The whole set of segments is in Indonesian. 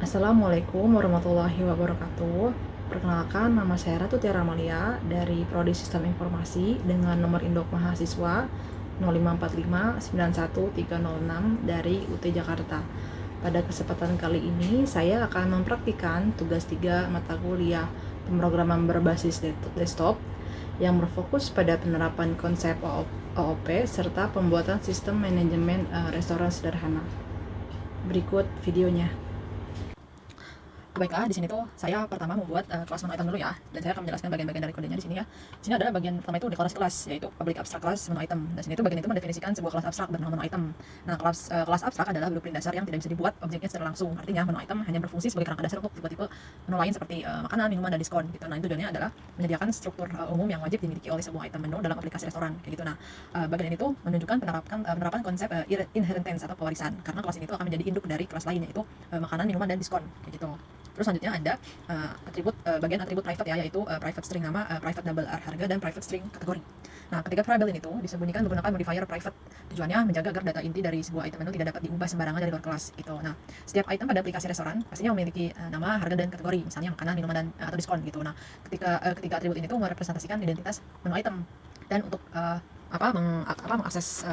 Assalamualaikum warahmatullahi wabarakatuh. Perkenalkan, nama saya Ratu Tiara Amalia dari Prodi Sistem Informasi dengan nomor induk mahasiswa 054591306 dari UT Jakarta. Pada kesempatan kali ini, saya akan mempraktikkan tugas 3 mata kuliah pemrograman berbasis desktop yang berfokus pada penerapan konsep OOP serta pembuatan sistem manajemen restoran sederhana. Berikut videonya. Baiklah, di sini tuh saya pertama membuat kelas menu item dulu ya, dan saya akan menjelaskan bagian-bagian dari kodenya di sini ya. Di sini ada bagian pertama itu deklarasi kelas, yaitu public abstract class menu item. Dan sini tuh bagian itu mendefinisikan sebuah kelas abstrak bernama menu item. Nah, kelas abstrak adalah blueprint dasar yang tidak bisa dibuat objeknya secara langsung. Artinya menu item hanya berfungsi sebagai kerangka dasar untuk tipe-tipe menu lain seperti makanan, minuman, dan diskon gitu. Nah, tujuannya adalah menyediakan struktur umum yang wajib dimiliki oleh sebuah item menu dalam aplikasi restoran kayak gitu. Nah, bagian ini tuh menunjukkan penerapan konsep inheritance atau pewarisan, karena kelas ini tuh akan menjadi induk dari kelas lain, yaitu makanan, minuman, dan diskon kayak gitu. Terus selanjutnya ada bagian atribut private ya, yaitu private string nama, private double harga, dan private string kategori. Nah, ketiga variabel ini tuh disembunyikan menggunakan modifier private. Tujuannya menjaga agar data inti dari sebuah item menu tidak dapat diubah sembarangan dari luar kelas gitu. Nah, setiap item pada aplikasi restoran pastinya memiliki nama, harga, dan kategori, misalnya makanan, minuman, dan atau diskon gitu. Nah, ketiga atribut ini tuh merepresentasikan identitas menu item. Dan untuk mengakses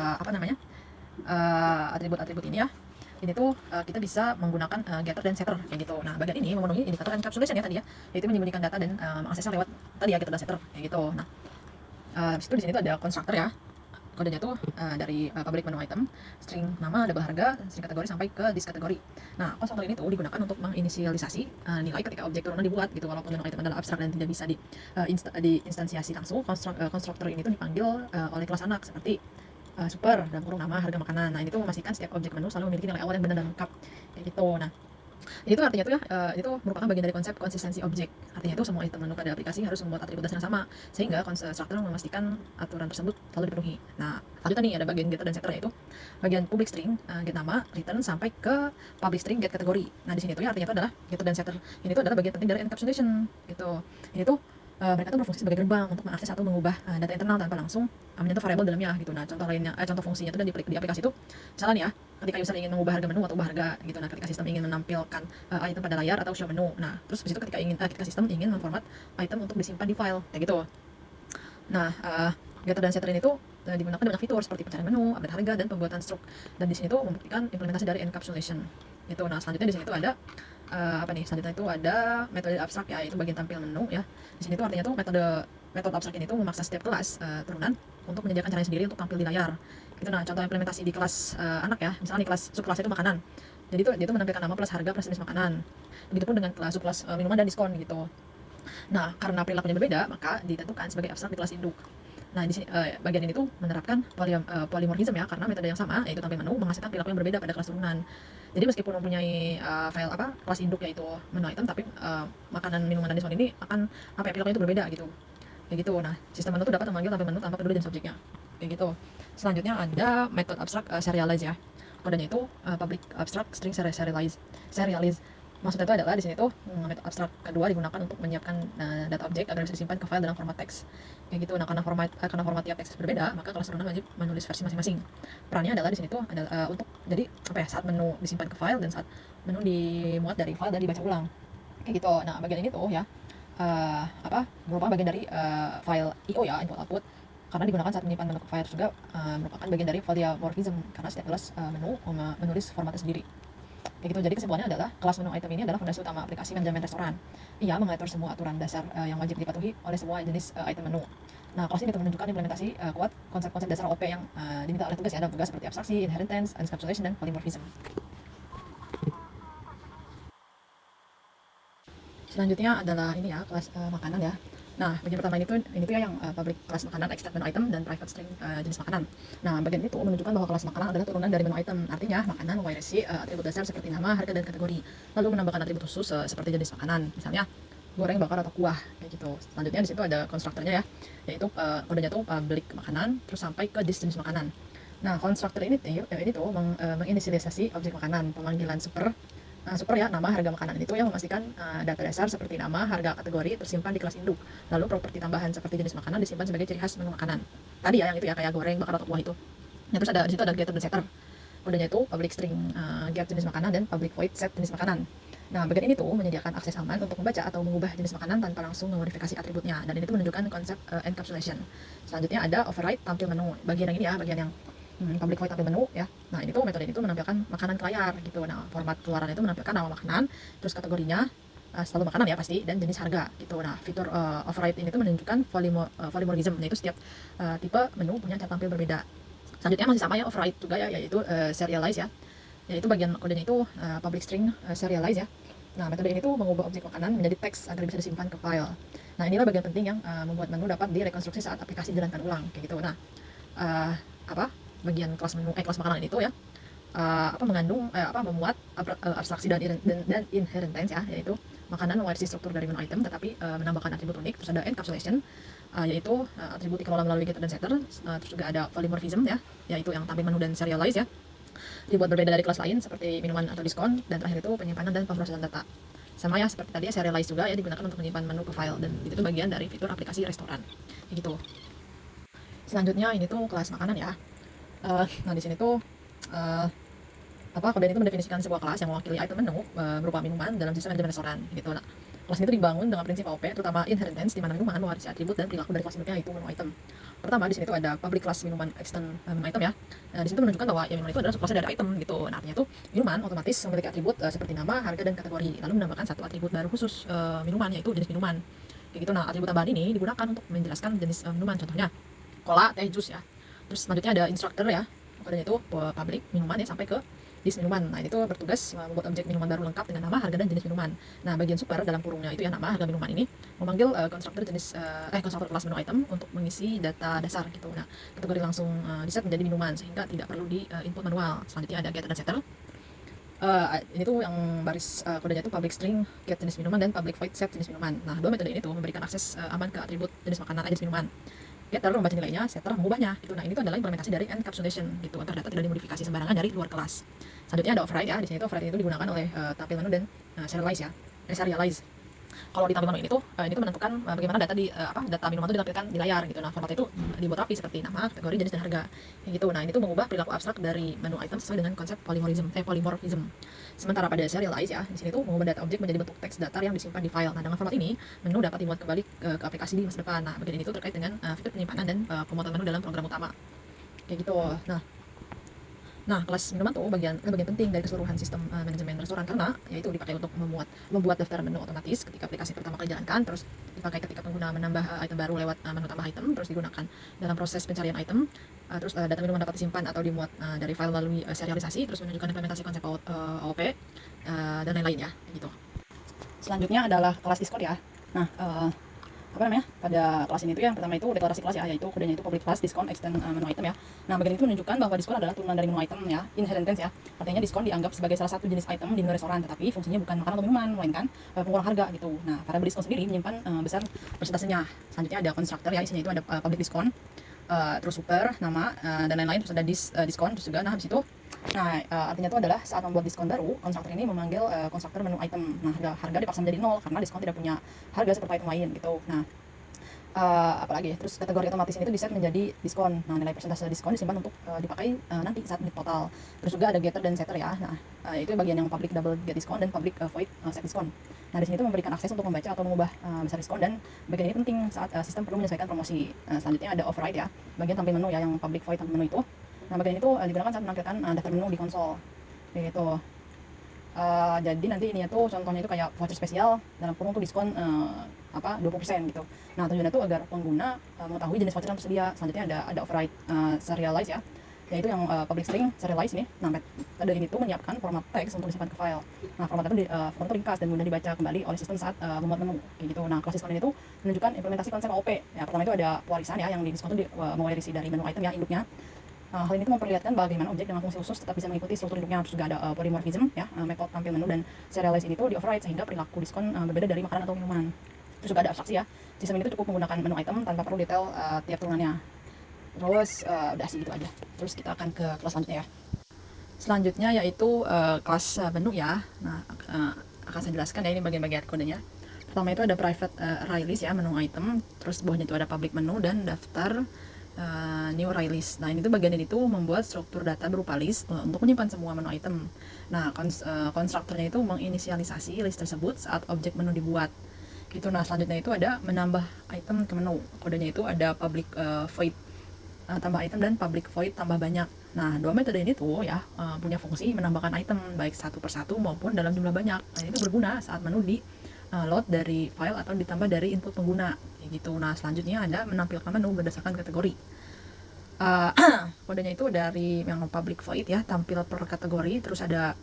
atribut-atribut ini ya, ini tuh kita bisa menggunakan getter dan setter kayak gitu. Nah, bagian ini memenuhi indikator encapsulation ya tadi ya, yaitu menyembunyikan data dan mengaksesnya lewat tadi ya, getter dan setter kayak gitu. Nah, itu di sini tuh ada constructor ya. Kodenya tuh dari public menu item, string nama, double harga, string kategori sampai ke disk kategori. Nah, konstruktor ini tuh digunakan untuk menginisialisasi nilai ketika objek turunan dibuat gitu. Walaupun menu item adalah abstrak dan tidak bisa diinstansiasi langsung, konstruktor ini tuh dipanggil oleh kelas anak seperti super dalam kurung nama, harga makanan. Nah, ini tuh memastikan setiap objek menu selalu memiliki nilai awal yang benar dan lengkap kayak gitu. Nah, itu artinya tuh ya, itu merupakan bagian dari konsep konsistensi objek. Artinya itu semua item menu pada aplikasi harus membuat atribut dasar yang sama, sehingga konstruktor memastikan aturan tersebut selalu dipenuhi. Nah, selanjutnya nih ada bagian getter dan setter, yaitu bagian public string, get nama, return, sampai ke public string, get kategori. Nah, di sini tuh ya artinya itu adalah getter dan setter. Ini tuh adalah bagian penting dari encapsulation gitu. Ini tuh mereka tuh berfungsi sebagai gerbang untuk mengakses atau mengubah data internal tanpa langsung menyentuh variabel dalamnya gitu. Nah, contoh fungsinya itu di aplikasi itu, misalnya nih ya, ketika user ingin mengubah harga menu atau ubah harga gitu. Nah, ketika sistem ingin menampilkan item pada layar atau show menu. Nah, terus di situ ketika sistem ingin memformat item untuk disimpan di file kayak gitu. Nah, getter dan setter ini tuh digunakan banyak fitur seperti pencarian menu, update harga, dan pembuatan struk. Dan di sini tuh membuktikan implementasi dari encapsulation. Itu. Nah, selanjutnya di sini tuh ada selanjutnya itu ada metode abstrak ya, yaitu bagian tampil menu ya. Di sini tuh artinya tuh metode abstrak ini tuh memaksa setiap kelas turunan untuk menyediakan caranya sendiri untuk tampil di layar. Gitu. Nah, contoh implementasi di kelas anak ya, misalnya di kelas subkelas itu makanan. Jadi tuh dia tuh menampilkan nama plus harga plus jenis makanan. Begitupun dengan subkelas minuman dan diskon gitu. Nah, karena perilakunya berbeda, maka ditentukan sebagai abstrak di kelas induk. Nah, di sini bagian ini tuh menerapkan polymorphism ya, karena metode yang sama, yaitu tampil menu, menghasilkan perilaku yang berbeda pada kelas turunan. Jadi meskipun mempunyai file kelas induk yaitu menu item, tapi makanan, minuman, dan diskon ini akan perilakunya itu berbeda gitu. Kayak gitu. Nah, sistem menu tuh dapat memanggil tampil menu tanpa peduli jenis objeknya. Kayak gitu. Selanjutnya ada metode abstrak serialize ya. Kodenya itu public abstract string serialize. Maksudnya itu adalah di sini tuh metode abstrak kedua digunakan untuk menyiapkan data objek agar bisa disimpan ke file dalam format teks. Kayak gitu. Nah, karena format tiap teks berbeda, maka kelas turunan wajib menulis versi masing-masing. Perannya adalah di sini tuh adalah untuk jadi saat menu disimpan ke file dan saat menu dimuat dari file dan dibaca ulang. Kayak gitu. Nah, bagian ini tuh ya merupakan bagian dari file IO ya, input output, karena digunakan saat menyimpan menu ke file juga merupakan bagian dari polymorphism, karena setiap kelas menu menulis formatnya sendiri. Kayak gitu. Jadi kesimpulannya adalah kelas menu item ini adalah fondasi utama aplikasi manajemen restoran. Ia mengatur semua aturan dasar yang wajib dipatuhi oleh semua jenis item menu. Nah, kelas ini menunjukkan implementasi kuat konsep-konsep dasar OP yang diminta oleh tugas ya, dalam tugas seperti abstraksi, inheritance, encapsulation, dan polymorphism. Selanjutnya adalah ini ya, kelas makanan ya. Nah, bagian pertama ini tuh ya yang public kelas makanan, extract menu item, dan private string jenis makanan. Nah, bagian itu menunjukkan bahwa kelas makanan adalah turunan dari menu item. Artinya makanan mewarisi atribut dasar seperti nama, harga, dan kategori. Lalu menambahkan atribut khusus seperti jenis makanan, misalnya goreng, bakar, atau kuah kayak gitu. Selanjutnya di situ ada konstruktornya ya, yaitu kodenya tuh public makanan terus sampai ke disk jenis makanan. Nah, konstruktor ini tuh menginisialisasi objek makanan, pemanggilan super ya, nama, harga makanan itu yang memastikan data dasar seperti nama, harga, kategori tersimpan di kelas induk. Lalu properti tambahan seperti jenis makanan disimpan sebagai ciri khas menu makanan. Tadi ya yang itu ya, kayak goreng, bakar, atau kuah itu. Nah, terus di situ ada getter dan setter. Kodenya itu public string get jenis makanan dan public void set jenis makanan. Nah, bagian ini tuh menyediakan akses aman untuk membaca atau mengubah jenis makanan tanpa langsung memodifikasi atributnya. Dan ini tuh menunjukkan konsep encapsulation. Selanjutnya ada override tampil menu. Bagian yang ini ya, bagian yang public void tampil menu ya. Nah, ini tuh metode ini tuh menampilkan makanan ke layar gitu. Nah, format keluaran itu menampilkan nama makanan, terus kategorinya selalu makanan ya pasti, dan jenis harga gitu. Nah, fitur override ini tuh menunjukkan polymorphism, yaitu setiap tipe menu punya cara tampil berbeda. Selanjutnya masih sama ya, override juga ya, yaitu serialize ya. Yaitu bagian kodenya itu public string serialize ya. Nah, metode ini tuh mengubah objek makanan menjadi teks agar bisa disimpan ke file. Nah, inilah bagian penting yang membuat menu dapat direkonstruksi saat aplikasi dijalankan ulang kayak gitu. Nah, bagian kelas menu kelas makanan itu ya mengandung memuat abstraksi dan inheritance ya, yaitu makanan mewarisi struktur dari menu item tetapi menambahkan atribut unik. Terus ada encapsulation yaitu atribut dikelola melalui getter dan setter. Terus juga ada polymorphism ya, yaitu yang tampil menu dan serialize ya, dibuat berbeda dari kelas lain seperti minuman atau diskon. Dan terakhir itu penyimpanan dan pemrosesan data. Sama ya seperti tadi ya, serialize juga ya digunakan untuk menyimpan menu ke file, dan itu tuh bagian dari fitur aplikasi restoran kayak gitu. Selanjutnya ini tuh kelas makanan ya. Nah, di sini tuh kode itu mendefinisikan sebuah kelas yang mewakili item menu berupa minuman dalam sistem manajemen restoran gitu. Nah, kelas ini tuh dibangun dengan prinsip AOP, terutama inheritance, di mana minuman mewarisi atribut dan perilaku dari kelas induknya, yaitu menu item. Pertama di sini tuh ada public class minuman extend menu item ya. Nah, di sini tuh menunjukkan bahwa ya minuman itu adalah subkelasnya dari item gitu. Nah, artinya tuh minuman otomatis memiliki atribut seperti nama, harga, dan kategori, lalu menambahkan satu atribut baru khusus minuman, yaitu jenis minuman kayak gitu. Nah, atribut tambahan ini digunakan untuk menjelaskan jenis minuman, contohnya cola, teh, jus ya. Terus selanjutnya ada instructor ya, kodenya itu public minuman ya sampai ke jenis minuman. Nah, ini tuh bertugas membuat objek minuman baru lengkap dengan nama, harga, dan jenis minuman. Nah, bagian super dalam kurungnya itu ya nama, harga, minuman ini memanggil konstruktor konstruktor kelas menu item untuk mengisi data dasar gitu. Nah, kategori langsung diset menjadi minuman sehingga tidak perlu di input manual. Selanjutnya ada getter dan setter. Ini tuh yang baris kodenya itu public string get jenis minuman dan public void set jenis minuman. Nah, dua metode ini tuh memberikan akses aman ke atribut jenis makanan, jenis minuman. Getter membaca nilainya, setter mengubahnya gitu. Nah, ini tuh adalah implementasi dari encapsulation gitu, agar data tidak dimodifikasi sembarangan dari luar kelas. Selanjutnya ada override ya. Di sini tuh override itu digunakan oleh tampil menu dan serialize ya. Serialize. Kalau di tampil menu ini tuh menentukan bagaimana data data minuman itu ditampilkan di layar gitu. Nah, format itu dibuat rapi seperti nama, kategori, jenis, dan harga gitu. Nah, ini tuh mengubah perilaku abstrak dari menu item sesuai dengan konsep polymorphism. Sementara pada serialize ya, di sini tuh mengubah data objek menjadi bentuk teks datar yang disimpan di file. Nah, dengan format ini menu dapat dibuat kembali ke aplikasi di masa depan. Nah, bagian ini tuh terkait dengan fitur penyimpanan dan pemuatan menu dalam program utama kayak gitu. Nah, kelas minuman tuh bagian penting dari keseluruhan sistem manajemen restoran, karena yaitu dipakai untuk membuat daftar menu otomatis ketika aplikasi pertama kali dijalankan, terus dipakai ketika pengguna menambah item baru lewat menu tambah item, terus digunakan dalam proses pencarian item, terus data minuman dapat disimpan atau dimuat dari file melalui serialisasi, terus menunjukkan implementasi konsep AOP dan lain-lain ya gitu. Selanjutnya adalah kelas Discord ya. Nah, pada kelas ini tuh yang pertama itu deklarasi kelas ya, yaitu kodenya itu public class diskon extend menu item ya. Nah, bagian itu menunjukkan bahwa diskon adalah turunan dari menu item ya, inheritance ya. Artinya diskon dianggap sebagai salah satu jenis item di menu restoran, tetapi fungsinya bukan makanan atau minuman, melainkan pengurang harga gitu. Nah, variabel diskon sendiri menyimpan besar persentasenya. Selanjutnya ada constructor ya, isinya itu ada public diskon, terus super, nama, dan lain-lain. Terus ada diskon, terus juga nah habis itu artinya itu adalah saat membuat diskon baru, konstruktor ini memanggil konstruktor menu item. Nah, harga dipaksa menjadi 0 karena diskon tidak punya harga seperti item lain gitu. Nah, apalagi terus kategori otomatis ini tuh diset menjadi diskon. Nah, nilai persentase diskon disimpan untuk dipakai nanti saat menit total. Terus juga ada getter dan setter ya. Nah, itu bagian yang public double get diskon dan public void set diskon. Nah, di sini tuh memberikan akses untuk membaca atau mengubah besar diskon, dan bagian ini penting saat sistem perlu menyesuaikan promosi. Selanjutnya ada override ya, bagian tampil menu ya, yang public void tampil menu itu. Nah, bagian itu digunakan saat menampilkan daftar menu di konsol gitu. Jadi nanti ini tuh contohnya itu kayak voucher spesial dalam kurung tuh diskon 20% gitu. Nah, tujuannya tuh agar pengguna mengetahui jenis voucher yang tersedia. Selanjutnya ada override serialize ya, yaitu yang public string serialize ini. Nah, metode ini tuh menyiapkan format teks untuk disimpan ke file. Nah, format itu ringkas dan mudah dibaca kembali oleh sistem saat membuat menu kayak gitu. Nah, kelas diskon ini tuh menunjukkan implementasi konsep AOP ya. Pertama itu ada pewarisan ya, yang di diskon itu mewarisi dari menu item ya, induknya. Hal ini tuh memperlihatkan bagaimana objek dengan fungsi khusus tetap bisa mengikuti struktur induknya. Terus juga ada polymorphism ya, metode tampil menu dan serialize ini tuh di override sehingga perilaku diskon berbeda dari makanan atau minuman. Terus juga ada abstraksi ya, sistem ini tuh cukup menggunakan menu item tanpa perlu detail tiap turunannya. Terus udah sih gitu aja. Terus kita akan ke kelas selanjutnya ya. Selanjutnya yaitu kelas menu ya. Nah, akan saya jelaskan ya, ini bagian-bagian kodenya. Pertama itu ada private release ya, menu item. Terus bawahnya itu ada public menu dan daftar new array list. Nah, ini tuh bagian ini tuh membuat struktur data berupa list untuk menyimpan semua menu item. Nah, konstruktornya itu menginisialisasi list tersebut saat objek menu dibuat. Gitu. Nah, selanjutnya itu ada menambah item ke menu. Kodenya itu ada public void tambah item dan public void tambah banyak. Nah, dua metode ini tuh ya punya fungsi menambahkan item baik satu persatu maupun dalam jumlah banyak. Nah, ini berguna saat menu di load dari file atau ditambah dari input pengguna kayak gitu. Nah, selanjutnya ada menampilkan menu berdasarkan kategori. Kodenya itu dari yang public void ya, tampil per kategori, terus ada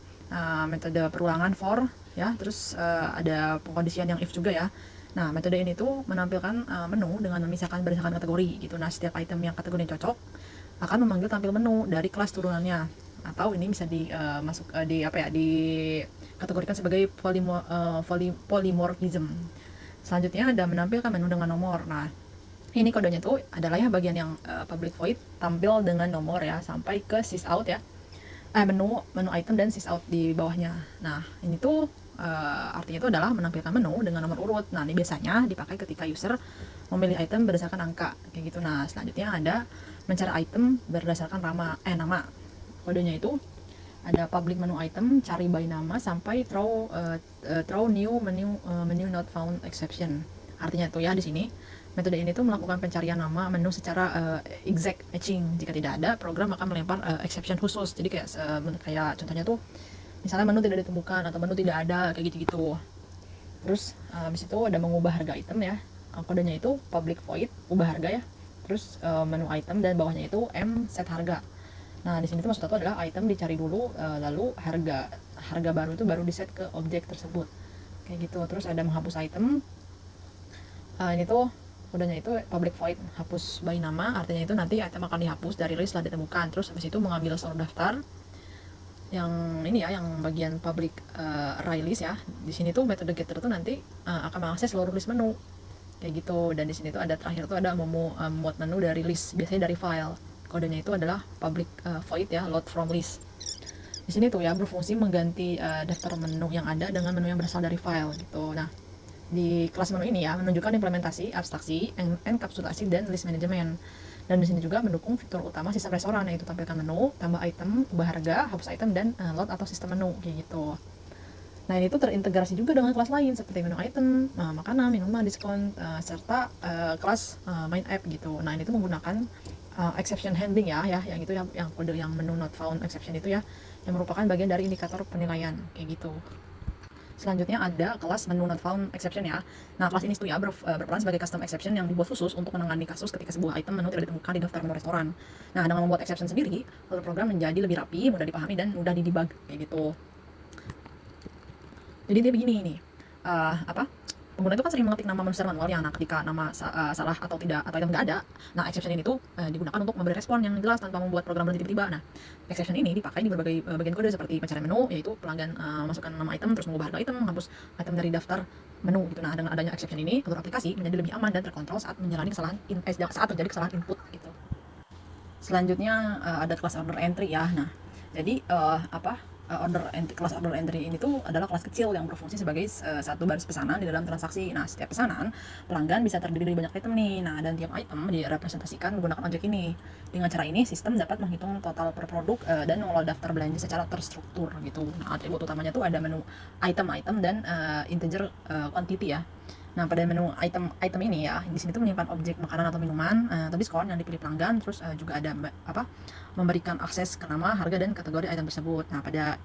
metode perulangan for ya, terus ada pengkondisian yang if juga ya. Nah, metode ini tuh menampilkan menu dengan memisahkan berdasarkan kategori gitu. Nah, setiap item yang kategorinya cocok akan memanggil tampil menu dari kelas turunannya, atau ini bisa di kategorikan sebagai polymorphism. Selanjutnya ada menampilkan menu dengan nomor. Nah, ini kodenya tuh adalah ya bagian yang public void tampil dengan nomor ya sampai ke sysout ya. Menu item dan sysout di bawahnya. Nah, ini tuh artinya itu adalah menampilkan menu dengan nomor urut. Nah, ini biasanya dipakai ketika user memilih item berdasarkan angka kayak gitu. Nah, selanjutnya ada mencari item berdasarkan nama. Kodenya itu ada public menu item, cari by nama sampai throw new menu not found exception. Artinya tuh ya di sini metode ini tuh melakukan pencarian nama menu secara exact matching. Jika tidak ada, program akan melempar exception khusus. Jadi kayak contohnya tuh misalnya menu tidak ditemukan atau menu tidak ada kayak gitu-gitu. Terus habis itu ada mengubah harga item ya. Kodenya itu public void ubah harga ya. Terus menu item dan bawahnya itu set harga. Nah, di sini tuh maksud aku adalah item dicari dulu, lalu harga baru itu baru diset ke objek tersebut. Kayak gitu. Terus ada menghapus item. Ini tuh kodenya itu public void hapus by nama, artinya itu nanti item akan dihapus dari list setelah ditemukan. Terus habis itu mengambil seluruh daftar yang ini ya, yang bagian public array list ya. Di sini tuh metode getter tuh nanti akan mengakses seluruh list menu kayak gitu. Dan di sini tuh ada terakhir tuh ada membuat menu dari list, biasanya dari file. Kodenya itu adalah public void ya, load from list. Di sini tuh ya berfungsi mengganti daftar menu yang ada dengan menu yang berasal dari file gitu. Nah, di kelas menu ini ya menunjukkan implementasi, abstraksi, enkapsulasi, dan list management. Dan di sini juga mendukung fitur utama sistem restoran, yaitu tampilkan menu, tambah item, ubah harga, hapus item, dan load atau sistem menu kayak gitu. Nah, ini tuh terintegrasi juga dengan kelas lain seperti menu item, makanan, minuman, diskon, serta kelas main app gitu. Nah, ini tuh menggunakan exception handling ya, yang itu yang kode yang menu not found exception itu ya, yang merupakan bagian dari indikator penilaian kayak gitu. Selanjutnya ada kelas menu not found exception ya. Nah, kelas ini tuh ya berperan sebagai custom exception yang dibuat khusus untuk menangani kasus ketika sebuah item menu tidak ditemukan di daftar menu restoran. Nah, dengan membuat exception sendiri, program menjadi lebih rapi, mudah dipahami, dan mudah didebug kayak gitu. Jadi dia begini nih, pengguna itu kan sering mengetik nama menu secara manual ya. Nah, ketika nama salah atau item nggak ada, nah exception ini tuh digunakan untuk memberi respon yang jelas tanpa membuat program berhenti tiba-tiba. Nah, exception ini dipakai di berbagai bagian kode seperti pencarian menu, yaitu pelanggan masukkan nama item, terus mengubah harga item, menghapus item dari daftar menu gitu. Nah, dengan adanya exception ini, alur aplikasi menjadi lebih aman dan terkontrol saat menjalani saat terjadi kesalahan input gitu. Selanjutnya ada kelas order entry ya. Nah, jadi kelas order entry ini tuh adalah kelas kecil yang berfungsi sebagai satu baris pesanan di dalam transaksi. Nah, setiap pesanan pelanggan bisa terdiri dari banyak item nih. Nah, dan tiap item direpresentasikan menggunakan objek ini. Dengan cara ini, sistem dapat menghitung total per produk dan mengelola daftar belanja secara terstruktur gitu. Nah, atribut utamanya tuh ada menu item dan integer quantity ya. Nah, pada menu item ini ya, di sini tuh menyimpan objek makanan atau minuman, atau diskon yang dipilih pelanggan, terus juga ada memberikan akses ke nama, harga, dan kategori item tersebut. Nah, pada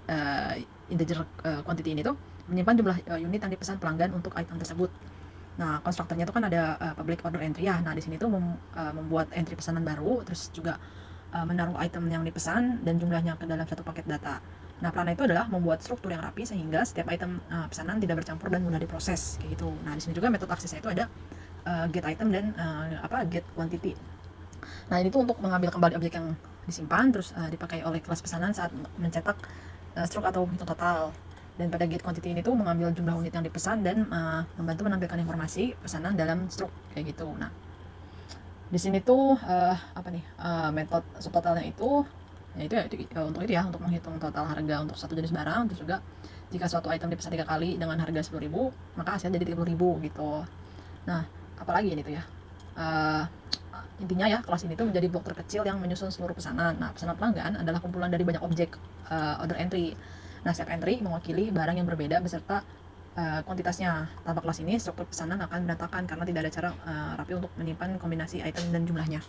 integer quantity ini tuh menyimpan jumlah unit yang dipesan pelanggan untuk item tersebut. Nah, konstruktornya tuh kan ada public order entry ya. Nah, di sini tuh membuat entry pesanan baru, terus juga menaruh item yang dipesan dan jumlahnya ke dalam satu paket data. Nah, perannya itu adalah membuat struktur yang rapi sehingga setiap item pesanan tidak bercampur dan mudah diproses kayak gitu. Nah, di sini juga metode aksesnya itu ada get item dan get quantity. Nah, ini tuh untuk mengambil kembali objek yang disimpan, terus dipakai oleh kelas pesanan saat mencetak struk atau hitung total. Dan pada get quantity ini tuh mengambil jumlah unit yang dipesan dan membantu menampilkan informasi pesanan dalam struk kayak gitu. Nah, di sini tuh metode subtotalnya itu untuk menghitung total harga untuk satu jenis barang. Terus juga jika suatu item dipesan 3 kali dengan harga 10.000, maka hasilnya jadi 30.000 gitu. Nah, apalagi ini tuh ya, Intinya ya, kelas ini tuh menjadi blok terkecil yang menyusun seluruh pesanan. Nah, pesanan pelanggan adalah kumpulan dari banyak objek order entry. Nah, setiap entry mewakili barang yang berbeda beserta kuantitasnya. Tanpa kelas ini, struktur pesanan akan berantakan karena tidak ada cara rapi untuk menyimpan kombinasi item dan jumlahnya.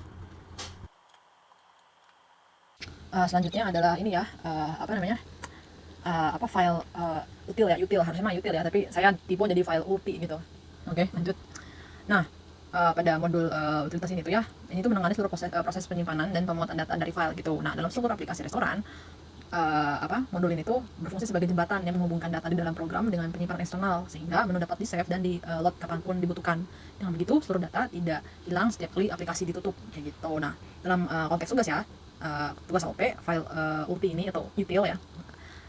Selanjutnya adalah ini ya, file util harusnya mah util ya, tapi saya tipe jadi file ulti gitu. Oke, lanjut. Nah, pada modul utilitas ini tuh ya, ini tuh menangani seluruh proses penyimpanan dan pemuatan data dari file gitu. Nah, dalam struktur aplikasi restoran, modul ini tuh berfungsi sebagai jembatan yang menghubungkan data di dalam program dengan penyimpanan eksternal, sehingga menu dapat di-save dan di-load kapanpun dibutuhkan. Dengan begitu, seluruh data tidak hilang setiap kali aplikasi ditutup, kayak gitu. Nah, dalam konteks tugas ya, tugas OP, file ulti ini atau util ya,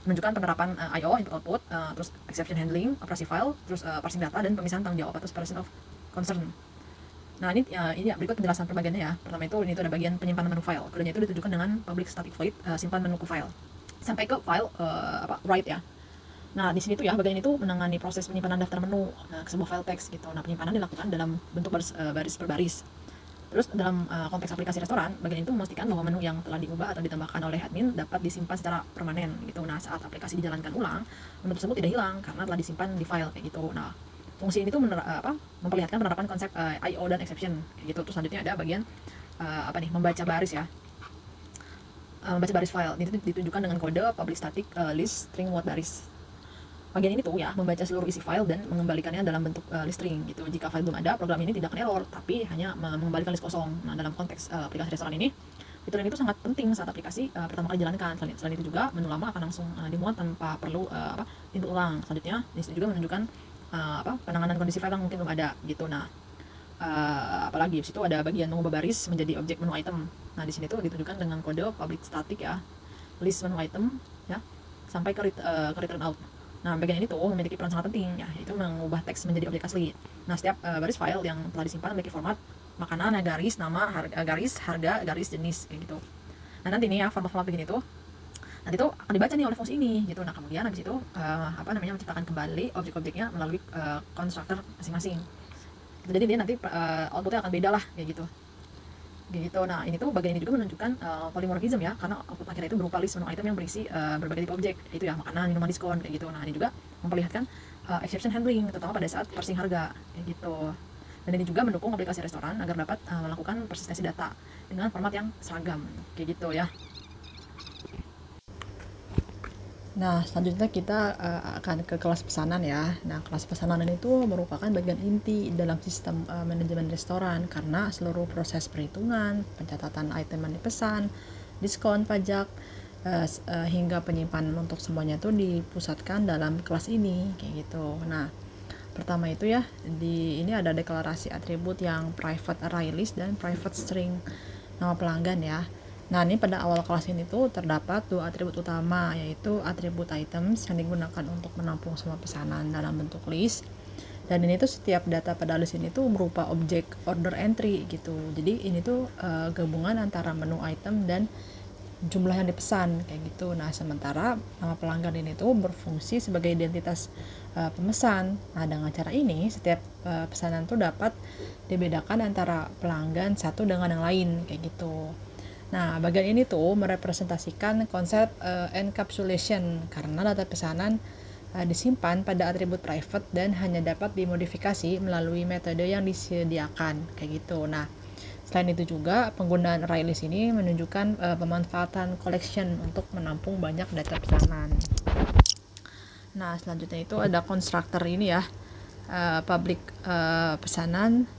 menunjukkan penerapan I/O input output, terus exception handling, operasi file, terus parsing data dan pemisahan tanggung jawab atau separation of concern. Nah, ini ya, berikut penjelasan perbagiannya ya. Pertama ini tuh ada bagian penyimpanan menu file. Kodenya itu ditujukan dengan public static void simpan menu ke file sampai ke file write ya. Nah, di sini tuh ya, bagian itu menangani proses penyimpanan daftar menu ke sebuah file teks gitu. Nah, penyimpanan dilakukan dalam bentuk baris per baris. Terus dalam konteks aplikasi restoran, bagian itu memastikan bahwa menu yang telah diubah atau ditambahkan oleh admin dapat disimpan secara permanen gitu. Nah, saat aplikasi dijalankan ulang, menu tersebut tidak hilang karena telah disimpan di file kayak gitu. Nah, fungsi ini tuh memperlihatkan penerapan konsep I/O dan exception kayak gitu. Terus selanjutnya ada bagian membaca baris ya. Membaca baris file ini ditunjukkan dengan kode public static list string word baris. Bagian ini tuh ya, membaca seluruh isi file dan mengembalikannya dalam bentuk list string gitu. Jika file belum ada, program ini tidak akan error, tapi hanya mengembalikan list kosong. Nah, dalam konteks aplikasi restoran ini, fitur ini tuh sangat penting saat aplikasi pertama kali dijalankan. Selain itu juga, menu lama akan langsung dimuat tanpa perlu input ulang. Selanjutnya, di sini juga menunjukkan penanganan kondisi file yang mungkin belum ada gitu. Nah, apalagi di situ ada bagian mengubah baris menjadi objek menu item. Nah, di sini tuh ditunjukkan dengan kode public static ya, list menu item ya, sampai ke return out. Nah, bagian ini tuh memiliki peran sangat penting ya, yaitu mengubah teks menjadi objek asli. Nah, setiap baris file yang telah disimpan memiliki format makanan, garis, nama, harga, garis, jenis kayak gitu. Nah, nanti nih ya, format-format begini tuh nanti tuh akan dibaca nih oleh fungsi ini gitu. Nah, kemudian habis itu menciptakan kembali objek-objeknya melalui konstruktor masing-masing. Jadi dia nanti outputnya akan beda lah kayak gitu. Nah, ini tuh bagian ini juga menunjukkan polymorphism ya, karena output akhirnya itu berupa list menu item yang berisi berbagai tipe objek, itu ya makanan, minuman, diskon kayak gitu. Nah, ini juga memperlihatkan exception handling, terutama pada saat parsing harga kayak gitu. Dan ini juga mendukung aplikasi restoran agar dapat melakukan persistensi data dengan format yang seragam kayak gitu ya. Nah, selanjutnya kita akan ke kelas pesanan ya. Nah, kelas pesanan itu merupakan bagian inti dalam sistem manajemen restoran karena seluruh proses perhitungan, pencatatan item yang dipesan, diskon, pajak, hingga penyimpanan untuk semuanya itu dipusatkan dalam kelas ini kayak gitu. Nah, pertama itu ya, ini ada deklarasi atribut yang private array list dan private string nama pelanggan ya. Nah, ini pada awal kelas ini tuh terdapat dua atribut utama, yaitu atribut items yang digunakan untuk menampung semua pesanan dalam bentuk list. Dan ini tuh setiap data pada list ini tuh berupa objek order entry gitu. Jadi ini tuh gabungan antara menu item dan jumlah yang dipesan kayak gitu. Nah, sementara nama pelanggan ini tuh berfungsi sebagai identitas pemesan. Nah, dengan cara ini setiap pesanan tuh dapat dibedakan antara pelanggan satu dengan yang lain kayak gitu. Nah, bagian ini tuh merepresentasikan konsep encapsulation karena data pesanan disimpan pada atribut private dan hanya dapat dimodifikasi melalui metode yang disediakan kayak gitu. Nah, selain itu juga penggunaan array list ini menunjukkan pemanfaatan collection untuk menampung banyak data pesanan. Nah, selanjutnya itu ada konstruktor ini ya, public pesanan,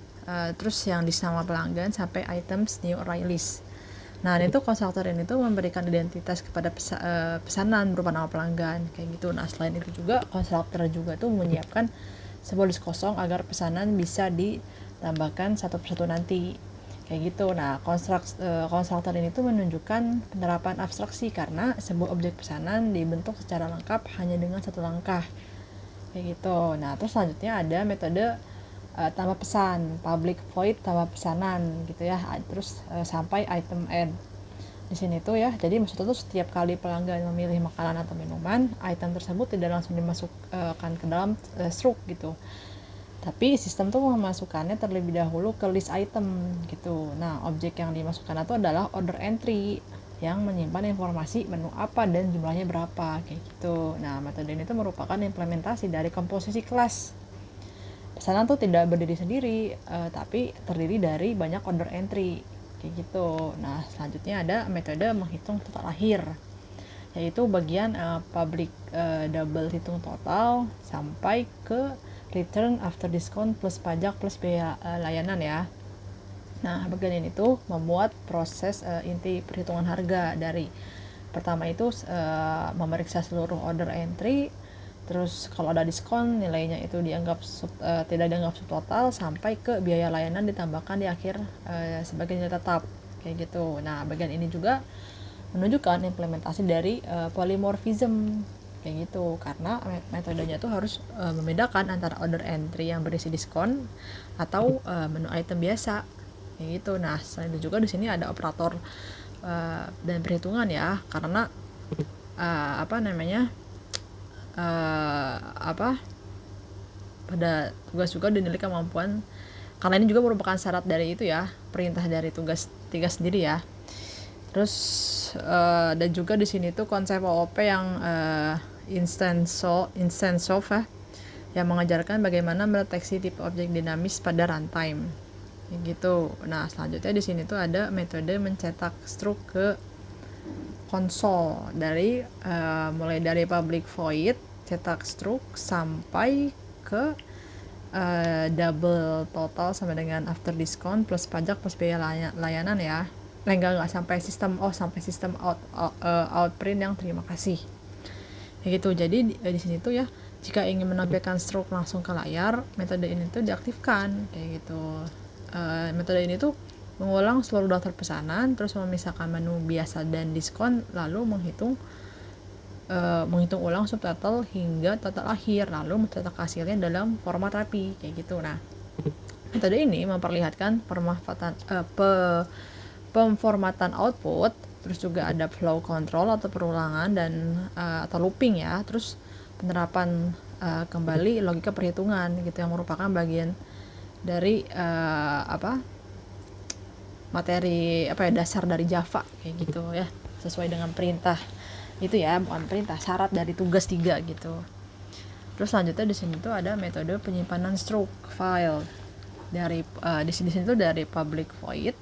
terus yang disama pelanggan sampai items new array list. Nah, ini tuh konstruktor ini tuh memberikan identitas kepada pesanan berupa nama pelanggan kayak gitu. Nah, selain itu juga konstruktor juga tuh menyiapkan sebuah list kosong agar pesanan bisa ditambahkan satu persatu nanti kayak gitu. Nah, konstruktor ini tuh menunjukkan penerapan abstraksi karena sebuah objek pesanan dibentuk secara lengkap hanya dengan satu langkah kayak gitu. Nah, terus selanjutnya ada metode tambah pesan, public void tambah pesanan gitu ya, terus sampai item end di sini tuh ya. Jadi maksudnya tuh setiap kali pelanggan memilih makanan atau minuman, item tersebut tidak langsung dimasukkan ke dalam struk gitu. Tapi sistem tuh memasukkannya terlebih dahulu ke list item gitu. Nah, objek yang dimasukkan itu adalah order entry yang menyimpan informasi menu apa dan jumlahnya berapa kayak gitu. Nah, metode ini tuh merupakan implementasi dari komposisi kelas. Pesanan tuh tidak berdiri sendiri, tapi terdiri dari banyak order entry kayak gitu. Nah, selanjutnya ada metode menghitung total akhir, yaitu bagian public double hitung total sampai ke return after discount plus pajak plus biaya layanan ya. Nah, bagian ini tuh membuat proses inti perhitungan harga dari pertama itu memeriksa seluruh order entry, terus kalau ada diskon nilainya itu dianggap tidak dianggap subtotal sampai ke biaya layanan ditambahkan di akhir sebagai nilai tetap kayak gitu. Nah, bagian ini juga menunjukkan implementasi dari polymorphism kayak gitu, karena metodenya tuh harus membedakan antara order entry yang berisi diskon atau menu item biasa kayak gitu. Nah, selain itu juga di sini ada operator dan perhitungan ya, karena apa namanya pada tugas juga dinilai kemampuan, karena ini juga merupakan syarat dari itu ya, perintah dari tugas sendiri ya. Terus dan juga di sini tuh konsep OOP yang instance of yang mengajarkan bagaimana mendeteksi tipe objek dinamis pada runtime gitu. Nah, selanjutnya di sini tuh ada metode mencetak struk ke konsol dari mulai dari public void cetak struk sampai ke double total sama dengan after discount plus pajak plus biaya layanan ya. Enggak sampai sistem out print yang terima kasih kayak gitu. Jadi di sini tuh ya, jika ingin menampilkan stroke langsung ke layar, metode ini tuh diaktifkan kayak gitu. Metode ini tuh mengulang seluruh daftar pesanan, terus memisahkan menu biasa dan diskon, lalu menghitung ulang subtotal hingga total akhir, lalu mencetak hasilnya dalam format rapi kayak gitu. Nah, metode ini memperlihatkan pemformatan output, terus juga ada flow control atau perulangan dan atau looping ya, terus penerapan kembali logika perhitungan gitu yang merupakan bagian dari materi dasar dari Java kayak gitu ya, sesuai dengan perintah itu ya, bukan perintah, syarat dari tugas 3 gitu. Terus selanjutnya di sini tuh ada metode penyimpanan stroke file dari di sini tuh dari public void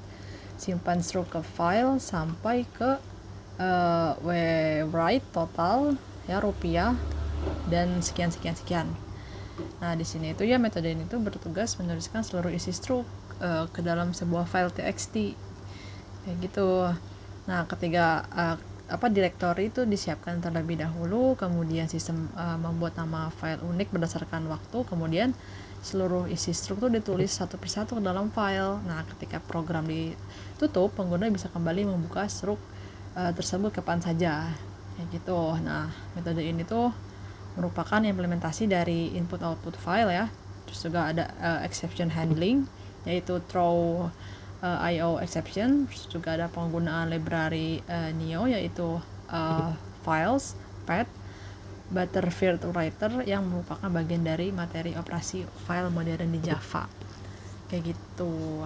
simpan stroke ke file sampai ke write total ya rupiah dan sekian. Nah, di sini itu ya metode ini tuh bertugas menuliskan seluruh isi stroke ke dalam sebuah file txt kayak gitu. Nah, ketika direktori itu disiapkan terlebih dahulu, kemudian sistem membuat nama file unik berdasarkan waktu, kemudian seluruh isi struktur ditulis satu persatu ke dalam file. Nah, ketika program ditutup, pengguna bisa kembali membuka struk tersebut kapan saja kayak gitu. Nah, metode ini tuh merupakan implementasi dari input output file ya. Terus juga ada exception handling, yaitu throw IO exception. Terus juga ada penggunaan library Neo, yaitu files, path, Butterfield Writer yang merupakan bagian dari materi operasi file modern di Java kayak gitu.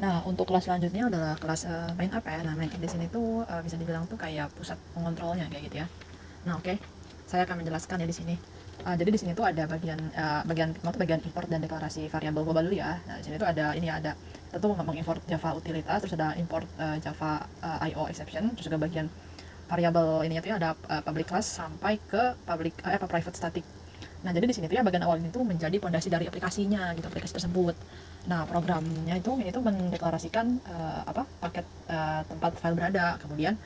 Nah, untuk kelas selanjutnya adalah kelas main up ya. Nah, main up di sini tuh bisa dibilang tuh kayak pusat pengontrolnya kayak gitu ya. Nah, oke. saya akan menjelaskan ya di sini. Jadi di sini tuh ada bagian pertama tuh bagian import dan deklarasi variabel global dulu ya. Nah, di sini tuh ada ini ya, ada kita tuh mengimport Java utilitas, terus ada import Java IO exception, terus juga bagian variabel ininya tuh ya ada public class sampai ke private static. Nah, jadi di sini tuh ya bagian awal ini tuh menjadi pondasi dari aplikasinya gitu, aplikasi tersebut. Nah, programnya itu ini tuh mendeklarasikan paket tempat file berada, kemudian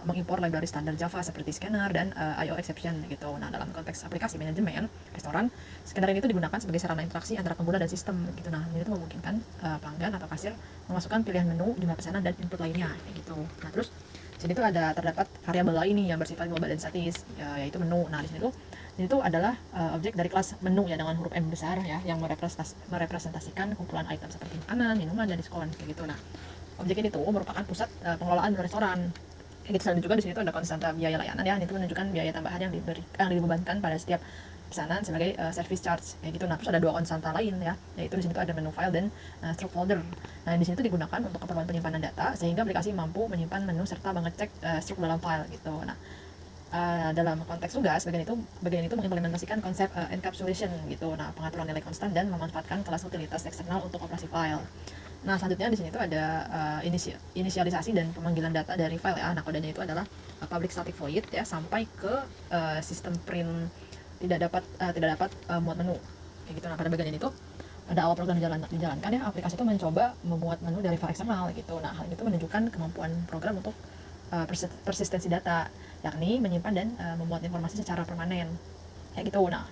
mengimpor library standar Java seperti scanner dan IO exception gitu. Nah, dalam konteks aplikasi manajemen restoran, scanner ini tuh digunakan sebagai sarana interaksi antara pengguna dan sistem gitu. Nah, ini tuh memungkinkan pelanggan atau kasir memasukkan pilihan menu, jumlah pesanan dan input lainnya kayak gitu. Nah, terus sini tuh terdapat variabel lain nih yang bersifat global dan statis, yaitu menu. Nah, di sini tuh itu adalah objek dari kelas menu ya dengan huruf M besar ya, yang merepresentasikan kumpulan item seperti makanan, minuman, dan diskon kayak gitu. Nah, objek ini tuh merupakan pusat pengelolaan restoran. Kayak gitu. Selanjutnya juga di sini tuh ada konstanta biaya layanan ya, itu menunjukkan biaya tambahan yang dibebankan pada setiap pesanan sebagai service charge kayak gitu. Nah, terus ada dua konstanta lain ya, yaitu di sini tuh ada menu file dan struct folder. Nah, di sini tuh digunakan untuk keperluan penyimpanan data sehingga aplikasi mampu menyimpan menu serta mengecek struct dalam file gitu. Nah, dalam konteks tugas bagian itu mengimplementasikan konsep encapsulation gitu. Nah, pengaturan nilai konstan dan memanfaatkan kelas utilitas eksternal untuk operasi file. Nah, selanjutnya di sini itu ada inisialisasi dan pemanggilan data dari file ya. Nah, kodenya itu adalah public static void ya sampai ke sistem print tidak dapat muat menu kayak gitu. Nah, pada bagian ini tuh pada awal program dijalankan ya, aplikasi itu mencoba memuat menu dari file eksternal gitu. Nah, hal ini tuh menunjukkan kemampuan program untuk persistensi data, yakni menyimpan dan memuat informasi secara permanen kayak gitu. Nah,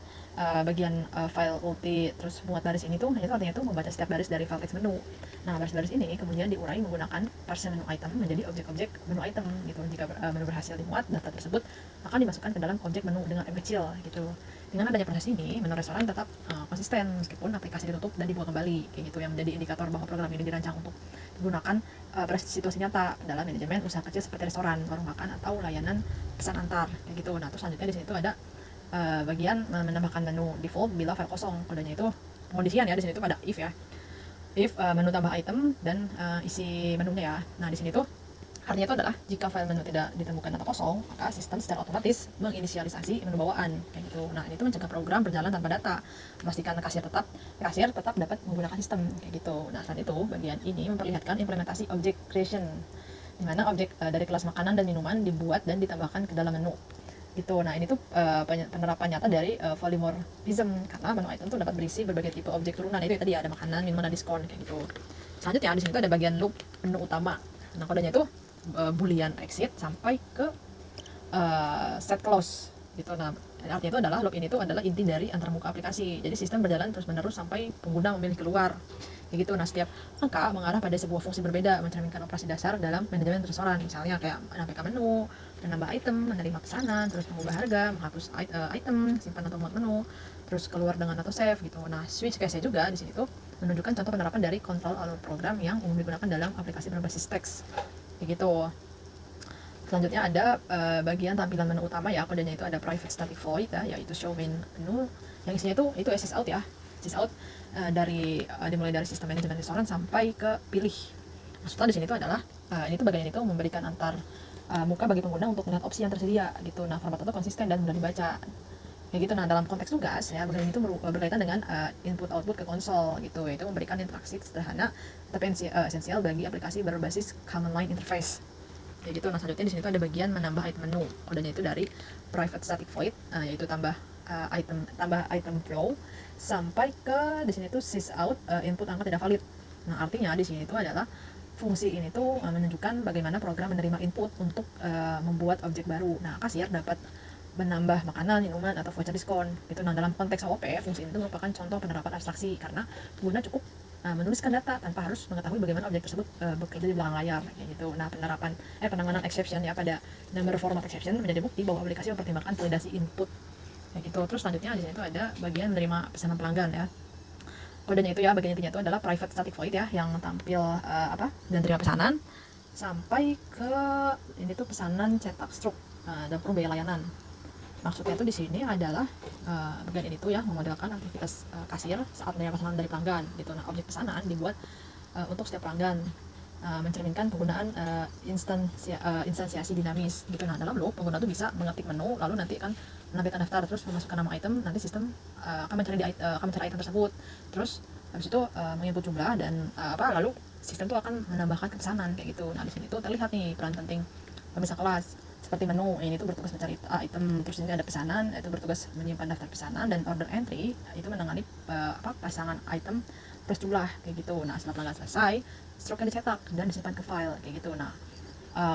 bagian file ulti terus muat baris ini tuh artinya tuh membaca setiap baris dari file teks menu. Nah, baris-baris ini kemudian diurai menggunakan parse menu item menjadi objek-objek menu item gitu. Jika menu berhasil dimuat, data tersebut akan dimasukkan ke dalam objek menu dengan M kecil gitu. Dengan adanya proses ini, menu restoran tetap konsisten meskipun aplikasi ditutup dan dibuat kembali kayak gitu, yang menjadi indikator bahwa program ini dirancang untuk digunakan pada situasi nyata dalam manajemen usaha kecil seperti restoran, warung makan, atau layanan pesan antar kayak gitu. Nah, terus selanjutnya di sini tuh ada bagian menambahkan menu default bila file kosong. Kodenya itu pengondisian ya, di sini tuh ada if ya. If menu tambah item dan isi menunya ya. Nah, di sini tuh artinya itu adalah jika file menu tidak ditemukan atau kosong, maka sistem secara otomatis menginisialisasi menu bawaan kayak gitu. Nah, ini tuh mencegah program berjalan tanpa data, memastikan kasir tetap dapat menggunakan sistem kayak gitu. Nah, saat itu bagian ini memperlihatkan implementasi object creation, di mana objek dari kelas makanan dan minuman dibuat dan ditambahkan ke dalam menu gitu. Nah, ini tuh penerapan nyata dari polymorphism, karena menu item tuh dapat berisi berbagai tipe objek turunan. Itu ya, tadi ada makanan, minuman, dan diskon kayak gitu. Selanjutnya di sini tuh ada bagian loop menu utama. Nah, kodenya itu boolean exit sampai ke set close gitu. Nah, artinya itu adalah loop ini tuh adalah inti dari antarmuka aplikasi. Jadi sistem berjalan terus-menerus sampai pengguna memilih keluar kayak gitu. Nah, setiap angka mengarah pada sebuah fungsi berbeda, mencerminkan operasi dasar dalam manajemen restoran. Misalnya kayak menambahkan menu, menambah item, menerima pesanan, terus mengubah harga, menghapus item, simpan atau muat menu, terus keluar dengan atau save gitu. Nah, switch case juga di sini tuh menunjukkan contoh penerapan dari control alur program yang umum digunakan dalam aplikasi berbasis teks kayak gitu. Selanjutnya ada bagian tampilan menu utama ya, kodenya itu ada private static void ya, yaitu show main menu, yang isinya itu access out ya. Access out dimulai dari sistem manajemen restoran sampai ke pilih. Maksudnya di sini itu adalah ini tuh bagian itu memberikan antar muka bagi pengguna untuk melihat opsi yang tersedia gitu. Nah, format itu konsisten dan mudah dibaca kayak gitu. Nah, dalam konteks tugas ya, bagian itu berkaitan dengan input output ke konsol gitu, yaitu memberikan interaksi sederhana tapi esensial bagi aplikasi berbasis command line interface kayak gitu. Nah, selanjutnya di sini tuh ada bagian menambah item menu, kodenya itu dari private static void yaitu tambah item flow sampai ke di sini tuh sys out input angka tidak valid. Nah, artinya di sini itu adalah fungsi ini tuh menunjukkan bagaimana program menerima input untuk membuat objek baru. Nah, kasir dapat menambah makanan, minuman, atau voucher diskon gitu. Nah, dalam konteks OOP, fungsi ini merupakan contoh penerapan abstraksi karena pengguna cukup menuliskan data tanpa harus mengetahui bagaimana objek tersebut bekerja di belakang layar kayak gitu. Nah, penanganan exception ya pada number format exception menjadi bukti bahwa aplikasi mempertimbangkan validasi input kayak gitu. Terus selanjutnya di sini itu ada bagian menerima pesanan pelanggan ya. Kodenya itu ya, bagian intinya itu adalah private static void ya, yang tampil dan terima pesanan sampai ke ini tuh pesanan cetak struk dan kurung biaya layanan. Maksudnya itu di sini adalah bagian ini tuh ya memodelkan aktivitas kasir saat menerima pesanan dari pelanggan gitu. Nah, objek pesanan dibuat untuk setiap pelanggan mencerminkan penggunaan instansiasi dinamis gitu. Nah, dalam loop pengguna tuh bisa mengetik menu lalu nanti akan menampilkan daftar, terus memasukkan nama item, nanti sistem akan mencari item tersebut, terus habis itu menginput jumlah dan lalu sistem tuh akan menambahkan pesanan kayak gitu. Nah, di sini tuh terlihat nih peran penting pemisah kelas seperti menu ini tuh bertugas mencari item, terus ini ada pesanan itu bertugas menyimpan daftar pesanan, dan order entry itu menangani pasangan item plus jumlah kayak gitu. Nah, setelah pelanggan selesai, stroke-nya dicetak dan disimpan ke file kayak gitu. Nah,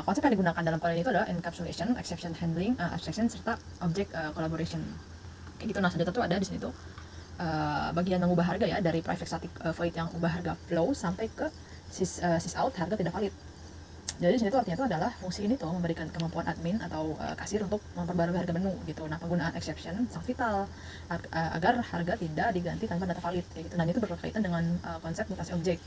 konsep yang digunakan dalam kode ini itu adalah encapsulation, exception handling, abstraction, serta object collaboration kayak gitu. Nah, senjata tuh ada di sini tuh bagian mengubah harga ya, dari private static void yang ubah harga flow sampai ke sysout harga tidak valid. Jadi di sini tuh artinya itu adalah fungsi ini tuh memberikan kemampuan admin atau kasir untuk memperbarui harga menu gitu. Nah, penggunaan exception sangat vital agar harga tidak diganti tanpa data valid kayak gitu. Dan itu berkaitan dengan konsep mutasi objek,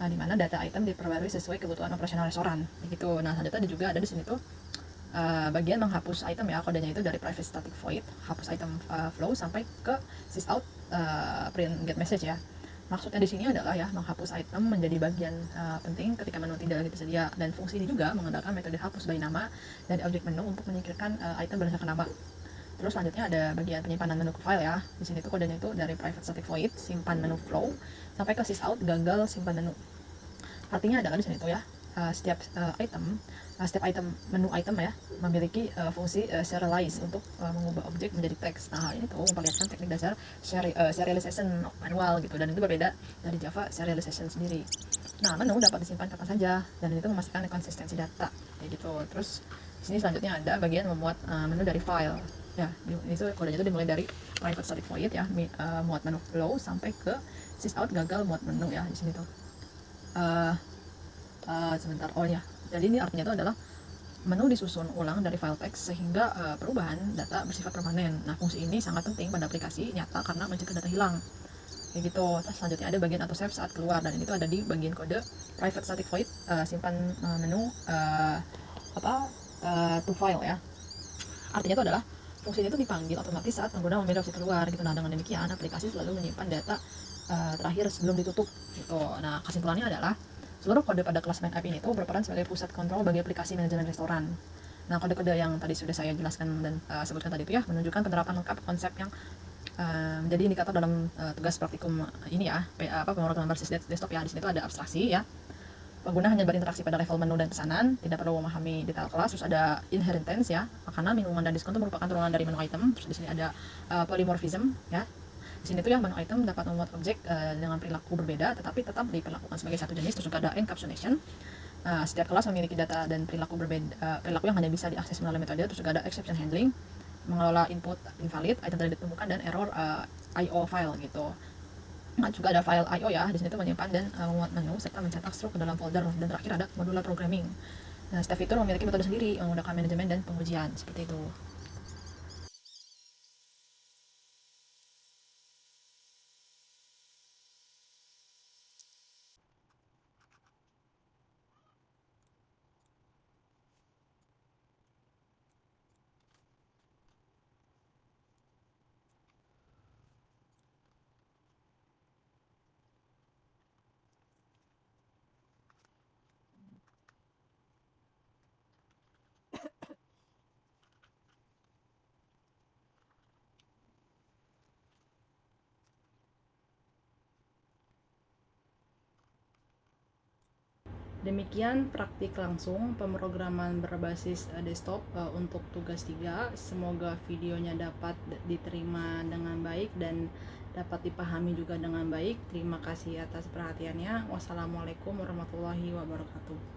di mana data item diperbarui sesuai kebutuhan operasional restoran gitu. Nah, selanjutnya juga ada di sini tuh bagian menghapus item ya, kodenya itu dari private static void hapus item flow sampai ke sysout print get message ya. Maksudnya di sini adalah ya menghapus item menjadi bagian penting ketika menu tidak lagi tersedia, dan fungsi ini juga menggunakan metode hapus by nama dari objek menu untuk menyingkirkan item berdasarkan nama. Terus selanjutnya ada bagian penyimpanan menu ke file ya. Di sini tuh kodenya itu dari private static void simpan menu flow sampai ke sysout gagal simpan menu. Artinya adalah di sini tuh ya setiap item menu item ya memiliki fungsi serialize untuk mengubah objek menjadi teks. Nah, hal ini tuh memperlihatkan teknik dasar serialization manual gitu, dan itu berbeda dari Java serialization sendiri. Nah, menu dapat disimpan kapan saja dan itu memastikan konsistensi data kayak gitu. Terus di sini selanjutnya ada bagian memuat menu dari file ya. Itu kodenya itu dimulai dari private static void ya, muat menu flow sampai ke sysout gagal muat menu ya. Di sini tuh sebentar, oh ya, jadi ini artinya itu adalah menu disusun ulang dari file teks sehingga perubahan data bersifat permanen. Nah, fungsi ini sangat penting pada aplikasi nyata karena mencegah data hilang kayak gitu. Terus selanjutnya ada bagian auto save saat keluar, dan ini tuh ada di bagian kode private static void simpan menu to file ya. Artinya itu adalah fungsi ini tuh dipanggil otomatis saat pengguna memilih opsi keluar gitu. Nah, dengan demikian aplikasi selalu menyimpan data terakhir sebelum ditutup gitu. Nah, kesimpulannya adalah seluruh kode pada kelas main app ini tuh berperan sebagai pusat kontrol bagi aplikasi manajemen restoran. Nah, kode-kode yang tadi sudah saya jelaskan dan sebutkan tadi itu ya menunjukkan penerapan lengkap konsep yang menjadi indikator dalam tugas praktikum ini ya, pemrograman berbasis desktop ya. Di sini tuh ada abstraksi ya. Pengguna hanya berinteraksi pada level menu dan pesanan, tidak perlu memahami detail kelas. Terus ada inheritance ya, makanan, minuman, dan diskon itu merupakan turunan dari menu item. Terus di sini ada polymorphism ya. Di sini tuh ya menu item dapat membuat objek dengan perilaku berbeda tetapi tetap diperlakukan sebagai satu jenis. Terus juga ada encapsulation. Setiap kelas memiliki data dan perilaku berbeda, perilaku yang hanya bisa diakses melalui metode. Terus juga ada exception handling, mengelola input invalid, item tidak ditemukan, dan error IO file gitu. Nah, juga ada file IO ya. Di sini tuh menyimpan dan memuat menu serta mencetak stroke ke dalam folder. Dan terakhir ada modular programming. Nah, setiap fitur memiliki metode sendiri menggunakan manajemen dan pengujian seperti itu. Demikian praktik langsung pemrograman berbasis desktop untuk tugas 3. Semoga videonya dapat diterima dengan baik dan dapat dipahami juga dengan baik. Terima kasih atas perhatiannya. Wassalamualaikum warahmatullahi wabarakatuh.